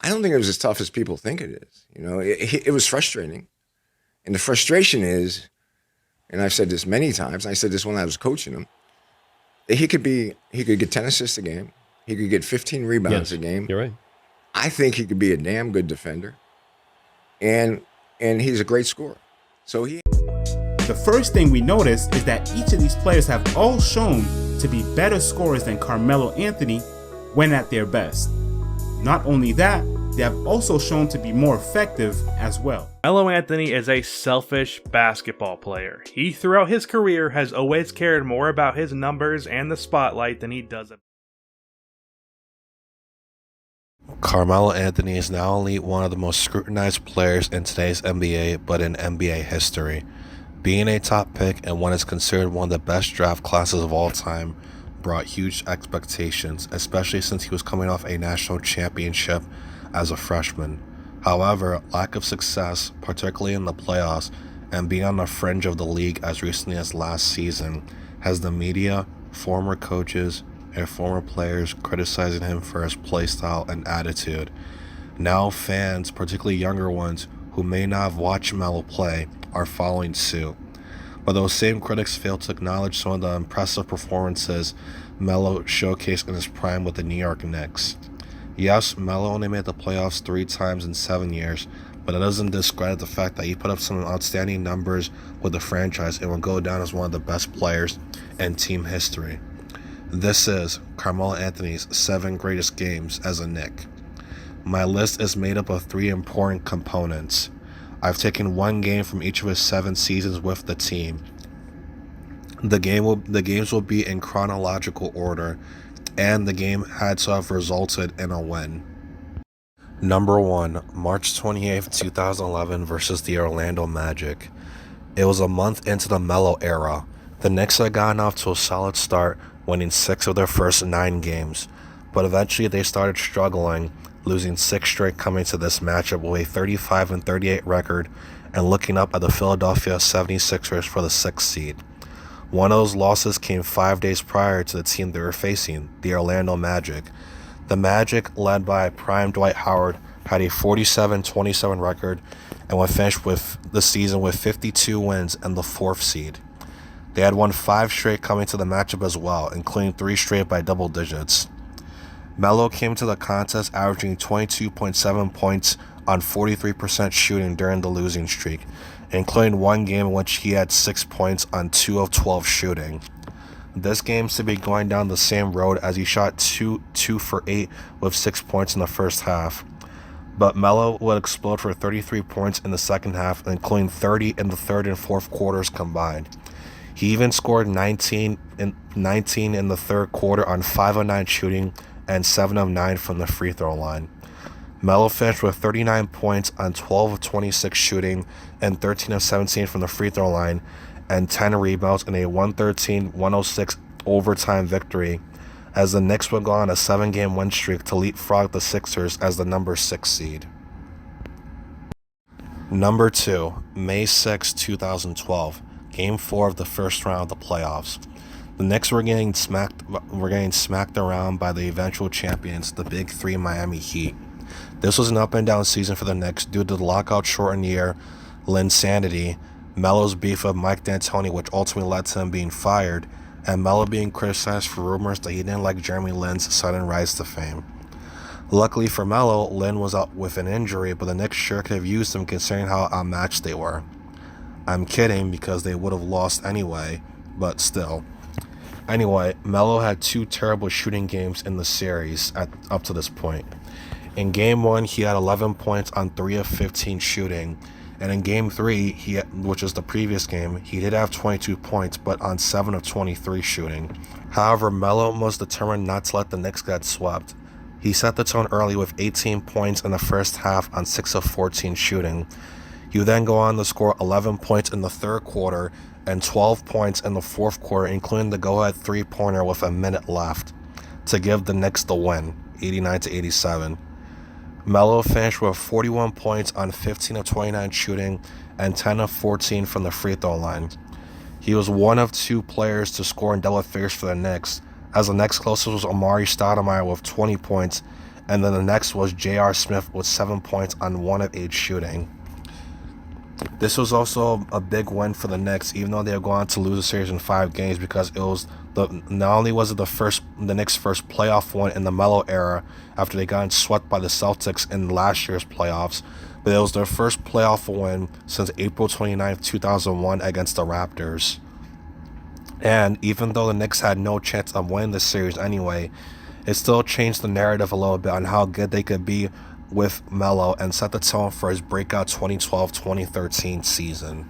I don't think it was as tough as people think it is. It was frustrating. And the frustration is, and I've said this many times, I said this when I was coaching him, that he could get 10 assists a game. He could get 15 rebounds a Yes, game. you're right. I think he could be a damn good defender. And he's a great scorer. So The first thing we notice is that each of these players have all shown to be better scorers than Carmelo Anthony when at their best. Not only that, they have also shown to be more effective as well. Carmelo Anthony is a selfish basketball player. He, throughout his career, has always cared more about his numbers and the spotlight than he does about. Carmelo Anthony is not only one of the most scrutinized players in today's NBA, but in NBA history. Being a top pick and what is considered one of the best draft classes of all time brought huge expectations, especially since he was coming off a national championship as a freshman. However, lack of success, particularly in the playoffs, and being on the fringe of the league as recently as last season, has the media, former coaches, and former players criticizing him for his play style and attitude. Now fans, particularly younger ones, who may not have watched Melo play, are following suit. But those same critics fail to acknowledge some of the impressive performances Melo showcased in his prime with the New York Knicks. Yes, Melo only made the playoffs 3 times in 7 years, but it doesn't discredit the fact that he put up some outstanding numbers with the franchise and will go down as one of the best players in team history. This is Carmelo Anthony's 7 greatest games as a Knick. My list is made up of 3 important components. I've taken 1 game from each of his 7 seasons with the team. The games will be in chronological order, and the game had to have resulted in a win. Number 1, March 28th, 2011 versus the Orlando Magic. It was a month into the Melo era. The Knicks had gotten off to a solid start, winning 6 of their first 9 games, but eventually they started struggling, losing 6 straight coming to this matchup with a 35-38 record and looking up at the Philadelphia 76ers for the 6th seed. One of those losses came 5 days prior to the team they were facing, the Orlando Magic. The Magic, led by prime Dwight Howard, had a 47-27 record and would finish with the season with 52 wins and the 4th seed. They had won 5 straight coming to the matchup as well, including 3 straight by double digits. Melo came to the contest averaging 22.7 points on 43% shooting during the losing streak, including 1 game in which he had 6 points on 2 of 12 shooting. This game seemed to be going down the same road as he shot 2 for 8 with 6 points in the first half. But Melo would explode for 33 points in the second half, including 30 in the third and fourth quarters combined. He even scored 19 in the third quarter on 5 of 9 shooting and 7 of 9 from the free throw line. Melo finished with 39 points on 12 of 26 shooting and 13 of 17 from the free throw line and 10 rebounds in a 113-106 overtime victory, as the Knicks would go on a 7-game win streak to leapfrog the Sixers as the number 6 seed. Number 2, May 6, 2012, Game 4 of the first round of the playoffs. The Knicks were getting smacked around by the eventual champions, the Big 3 Miami Heat. This was an up-and-down season for the Knicks due to the lockout-shortened year, Linsanity, Melo's beef with Mike D'Antoni, which ultimately led to him being fired, and Melo being criticized for rumors that he didn't like Jeremy Lin's sudden rise to fame. Luckily for Melo, Lin was out with an injury, but the Knicks sure could have used him considering how outmatched they were. I'm kidding because they would have lost anyway, but still. Anyway, Melo had 2 terrible shooting games in the series up to this point. In Game 1, he had 11 points on 3 of 15 shooting, and in Game 3, which is the previous game, he did have 22 points, but on 7 of 23 shooting. However, Melo was determined not to let the Knicks get swept. He set the tone early with 18 points in the first half on 6 of 14 shooting. He would then go on to score 11 points in the third quarter and 12 points in the fourth quarter, including the go-ahead 3-pointer with a minute left, to give the Knicks the win, 89-87. Melo finished with 41 points on 15 of 29 shooting and 10 of 14 from the free throw line. He was one of 2 players to score in double figures for the Knicks, as the next closest was Amari Stoudemire with 20 points, And then the next was J.R. Smith with 7 points on 1 of 8 shooting. This was also a big win for the Knicks, even though they were going to lose the series in 5 games, because it was not only was it the Knicks' first playoff win in the Melo era after they got swept by the Celtics in last year's playoffs, but it was their first playoff win since April 29th, 2001 against the Raptors. And even though the Knicks had no chance of winning the series anyway, it still changed the narrative a little bit on how good they could be with Melo and set the tone for his breakout 2012-2013 season.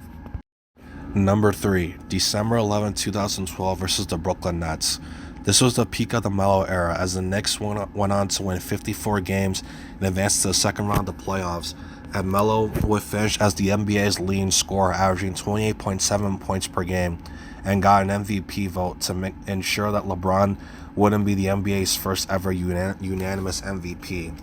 Number 3, December 11, 2012 versus the Brooklyn Nets. This was the peak of the Melo era, as the Knicks went on to win 54 games and advanced to the second round of the playoffs, and Melo would finish as the NBA's leading scorer, averaging 28.7 points per game, and got an MVP vote to ensure that LeBron wouldn't be the NBA's first ever unanimous MVP.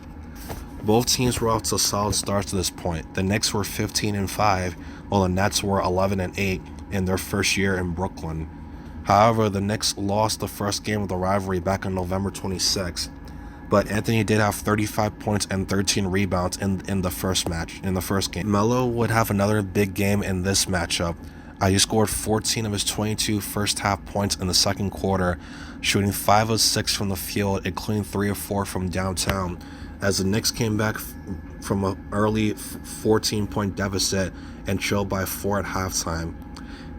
Both teams were off to solid starts to this point. The Knicks were 15-5, while the Nets were 11-8 in their first year in Brooklyn. However, the Knicks lost the first game of the rivalry back on November 26th, but Anthony did have 35 points and 13 rebounds in the first game. Melo would have another big game in this matchup. He scored 14 of his 22 first half points in the second quarter, shooting 5 of 6 from the field, including 3 of 4 from downtown, as the Knicks came back from an early 14-point deficit and trailed by 4 at halftime.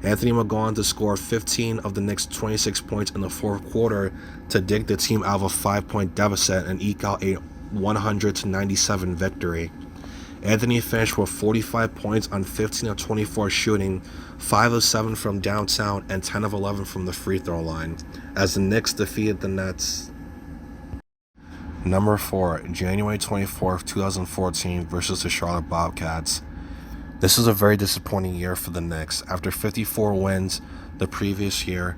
Anthony would go on to score 15 of the Knicks' 26 points in the fourth quarter to dig the team out of a 5-point deficit and eke out a 100-97 victory. Anthony finished with 45 points on 15 of 24 shooting, 5 of 7 from downtown, and 10 of 11 from the free throw line, as the Knicks defeated the Nets. Number 4, January 24th, 2014 versus the Charlotte Bobcats. This was a very disappointing year for the Knicks. After 54 wins the previous year,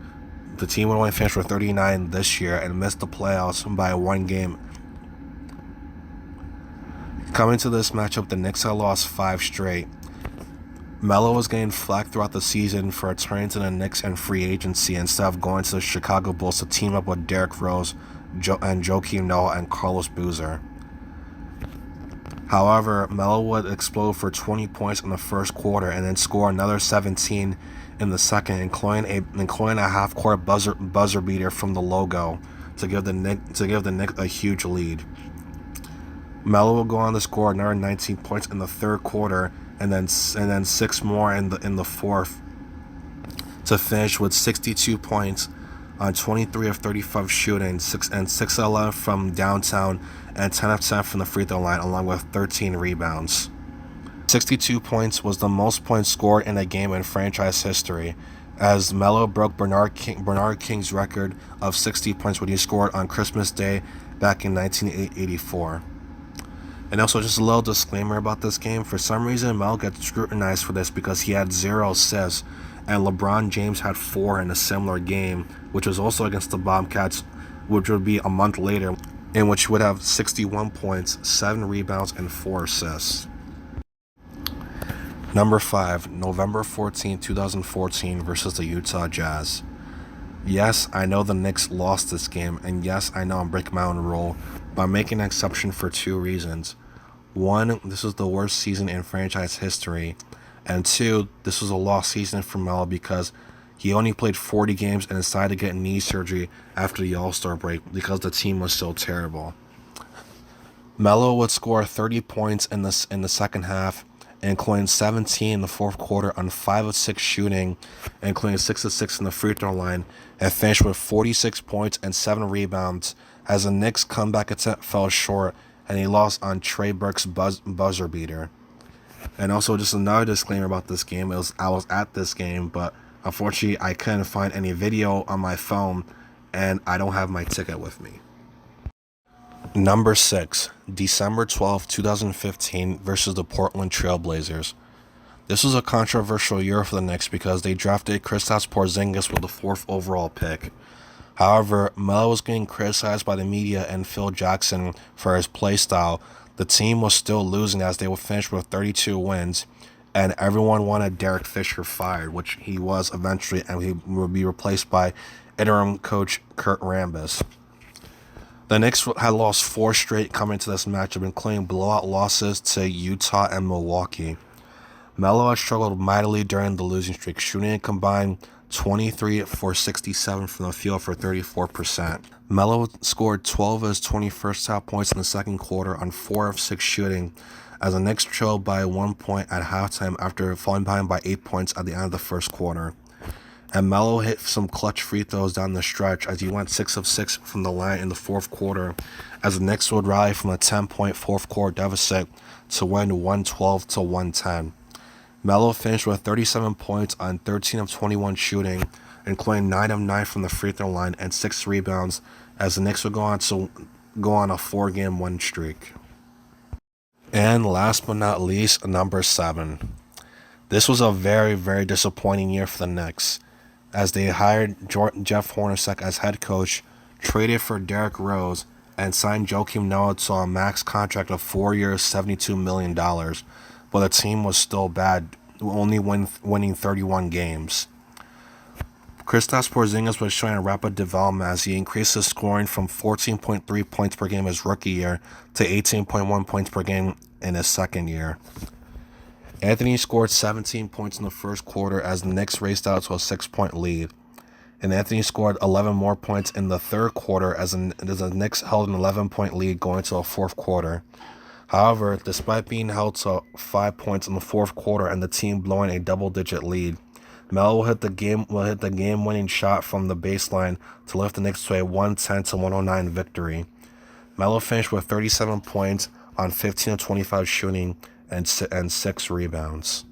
the team would only finish with 39 this year and missed the playoffs by 1 game. Coming to this matchup, the Knicks had lost 5 straight. Melo was getting flack throughout the season for returning to the Knicks and free agency instead of going to the Chicago Bulls to team up with Derrick Rose and Joakim Noah and Carlos Boozer. However, Melo would explode for 20 points in the first quarter and then score another 17 in the second, including a half-court buzzer beater from the logo to give the Knicks a huge lead. Melo will go on to score another 19 points in the third quarter and then 6 more in the fourth to finish with 62 points on 23 of 35 shooting, 6 of 11 from downtown, and 10 of 10 from the free throw line, along with 13 rebounds. 62 points was the most points scored in a game in franchise history, as Melo broke Bernard King's record of 60 points when he scored on Christmas Day back in 1984. And also, just a little disclaimer about this game. For some reason, Melo gets scrutinized for this because he had 0 assists, and LeBron James had 4 in a similar game, which was also against the Bobcats, which would be a month later, in which he would have 61 points, 7 rebounds, and 4 assists. Number 5, November 14, 2014 versus the Utah Jazz. Yes, I know the Knicks lost this game, and yes, I know I'm breaking my own rule, but I'm making an exception for 2 reasons. 1, this was the worst season in franchise history, and 2, this was a lost season for Melo because he only played 40 games and decided to get knee surgery after the All-Star break because the team was so terrible. Melo would score 30 points in the second half, including 17 in the fourth quarter on 5 of 6 shooting, including 6 of 6 in the free throw line, and finished with 46 points and 7 rebounds as the Knicks' comeback attempt fell short and he lost on Trey Burke's buzzer beater. And also, just another disclaimer about this game, I was at this game, but unfortunately I couldn't find any video on my phone and I don't have my ticket with me. Number 6, December 12, 2015 versus the Portland Trail Blazers. This was a controversial year for the Knicks because they drafted Kristaps Porzingis with the 4th overall pick. However, Melo was getting criticized by the media and Phil Jackson for his play style. The team was still losing as they would finish with 32 wins, and everyone wanted Derek Fisher fired, which he was eventually, and he would be replaced by interim coach Kurt Rambis. The Knicks had lost 4 straight coming to this matchup, including blowout losses to Utah and Milwaukee. Melo has struggled mightily during the losing streak, shooting a combined 23 for 67 from the field for 34%. Melo scored 12 of his 20 first-half points in the second quarter on 4 of 6 shooting, as the Knicks trailed by 1 point at halftime after falling behind by 8 points at the end of the first quarter. And Melo hit some clutch free throws down the stretch as he went 6 of 6 from the line in the fourth quarter, as the Knicks would rally from a 10-point fourth quarter deficit to win 112-110. Melo finished with 37 points on 13 of 21 shooting, including 9 of 9 from the free throw line and 6 rebounds, as the Knicks would go on a 4-game win streak. And last but not least, number 7. This was a very, very disappointing year for the Knicks, as they hired Jeff Hornacek as head coach, traded for Derrick Rose, and signed Joakim Noah to a max contract of 4 years, $72 million, but the team was still bad, only winning 31 games. Kristaps Porzingis was showing a rapid development as he increased his scoring from 14.3 points per game his rookie year to 18.1 points per game in his second year. Anthony scored 17 points in the first quarter as the Knicks raced out to a 6-point lead, and Anthony scored 11 more points in the third quarter as the Knicks held an 11-point lead going to a fourth quarter. However, despite being held to 5 points in the fourth quarter and the team blowing a double-digit lead, Melo will hit the game-winning shot from the baseline to lift the Knicks to a 110-109 victory. Melo finished with 37 points on 15 of 25 shooting and 6 rebounds.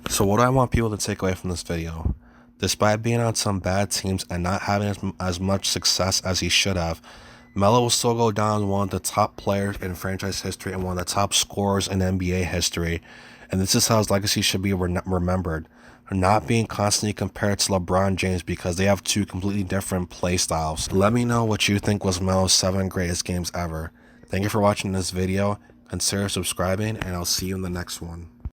So what do I want people to take away from this video? Despite being on some bad teams and not having as much success as he should have, Melo will still go down as one of the top players in franchise history and one of the top scorers in NBA history, and this is how his legacy should be remembered, not being constantly compared to LeBron James because they have 2 completely different play styles. Let me know what you think was Melo's 7 greatest games ever. Thank you for watching this video. Consider subscribing, and I'll see you in the next one.